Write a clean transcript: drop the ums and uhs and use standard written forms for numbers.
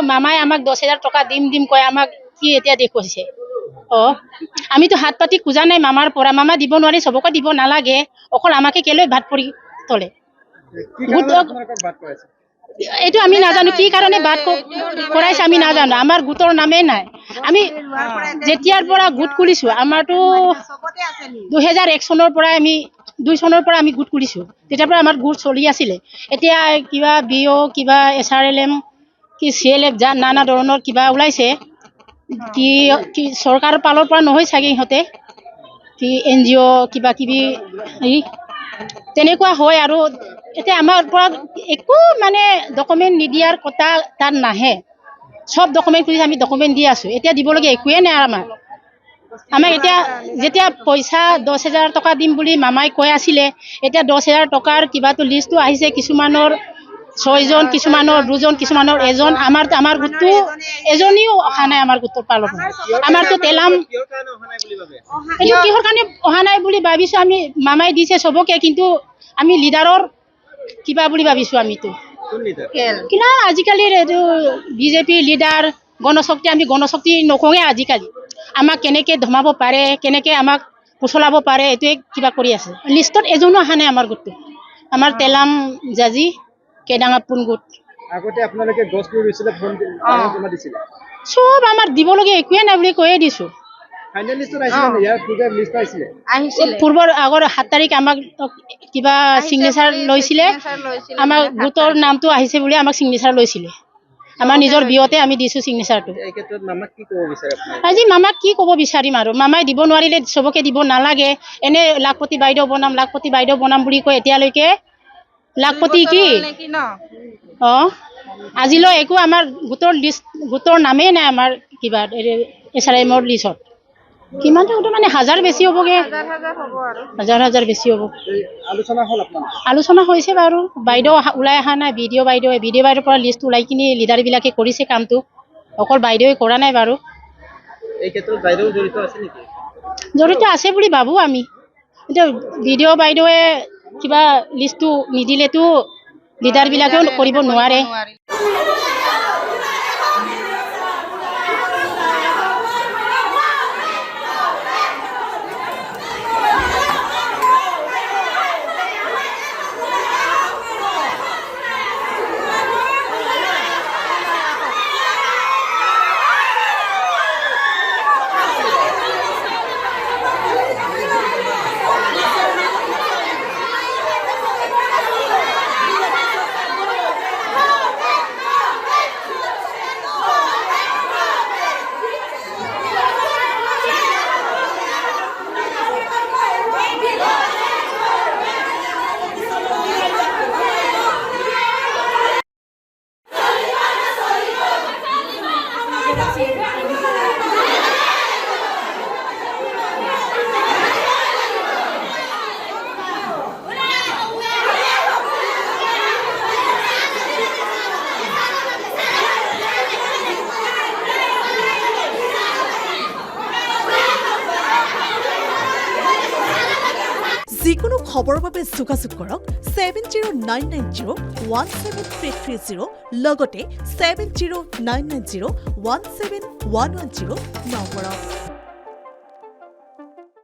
মামাই আমাক 10,000 টকা দিম কয় আমাক কি এতিয়া দেখুৱাইছে আমিতো হাত পাতি খোজা নাই মামাৰ পৰা মামা দিব নোৱাৰি সবকে দিব নালাগে অকল আমাকে কেলৈ ভাত পৰি তলে এইটো আমি নাজানো কি কাৰণে ভাত কৰাইছে আমি নাজানো আমাৰ গোটৰ নামেই নাই আমি যেতিয়াৰ পৰা গোট খুলিছো আমাৰতো 2001 চনৰ পৰা আমি 2 চনৰ পৰা আমি গোট খুলিছো তেতিয়াৰ পৰা আমাৰ গোট চলি আছিলে এতিয়া কিবা বিও কিবা SRLM কি CLF নানা ধৰণৰ কিবা ওলাইছে কি চৰকাৰৰ পালৰ পৰা নহয় চাগে ইহঁতে কি NGO কিবা কিবি তেনেকুৱা হয় আৰু এতিয়া আমাৰ পৰা একো মানে ডকুমেন্ট নিদিয়াৰ কথা তাত নাহে সব ডকুমেন্ট খুলি আমি ডকুমেন্ট দি আছো এতিয়া দিবলগীয়া একোৱে নাই আমাক এতিয়া যেতিয়া পইচা 10,000 টকা দিম বুলি মামাই কৈ আছিলে এতিয়া 10,000 টকাৰ কিবাটো লিষ্টটো আহিছে কিছুমানৰ 6 জন কিছুমানৰ 2 জন কিছুমানৰ এজন আমাৰ গোটটো এজনীও অহা নাই আমাৰ গোটৰ পালৰ আমাৰতো তেলাম এইটো কিহৰ কাৰণে অহা নাই বুলি ভাবিছো আমি মামাই দিছে সবকে কিন্তু আমি লিডাৰৰ কিবা বুলি ভাবিছো আমিতো কিনা আজিকালি বিজেপি লিডাৰ গণশক্তি আমি গণশক্তি নকওঁৱে আজিকালি আমাক কেনেকে ধমাব পাৰে কেনেকে আমাক পুছলাব পাৰে এইটোৱে কিবা কৰি আছে লিষ্টত এজনো অহা নাই আমাৰ গোটটো আমাৰ তেলাম জাজি কেডাঙাপুন গোট আগতে আপোনালোকে গছ ৰুই ৰুইছিলে ফোন জমা দিছিলে সব আমাৰ দিবলগীয়া একোৱে নাই বুলি কৈয়ে দিছো ফাইনেল লিষ্টত আহিছিলে ইয়াৰ পূৰ্বে লিষ্ট আহিছিলে পূৰ্বৰ আগৰ 7 তাৰিখ আমাক কিবা সিগনেচাৰ লৈছিলে আমাৰ গোটৰ নামটো আহিছে বুলি আমাক সিগনেচাৰ লৈছিলে আমাৰ নিজৰ বিয়তে আমি দিছো সিগনেচাৰটো এই ক্ষেত্ৰত মামাক কি ক'ব বিচাৰে আপুনি আজি মামাক কি ক'ব বিচাৰিম আৰু মামাই দিব নোৱাৰিলে সবকে দিব নালাগে এনে লাখপতি বাইদেউ বনাম বুলি কয় এতিয়ালৈকে লাখপতি কি আজিলৈ একো আমাৰ গোটৰ নামেই নাই আমাৰ কিবা SRM লিষ্টত কিমান মানে 1000 বেছি হ'বগে 1000 বেছি হ'ব আলোচনা হ'ল আপোনাৰ আলোচনা হৈছে বাৰু বাইদেউ ওলাই অহা নাই ভিডিঅ' বাইদেউৰ পৰা লিষ্ট ওলাই কিনি লিডাৰ বিলাকে কৰিছে কামটো অকল বাইদেউৱে কৰা নাই বাৰু এই ক্ষেত্ৰত বাইদেউ জড়িত আছে নেকি জড়িত আছে বুলি ভাবো আমি এতিয়া ভিডিঅ' বাইদেউৱে কিবা লিষ্টটো নিদিলেতো লিডাৰ বিলাকেও কৰিব নোৱাৰে যিকোনো খবৰৰ বাবে যোগাযোগ কৰক 7099017330 লগতে 7099017110 নম্বৰত।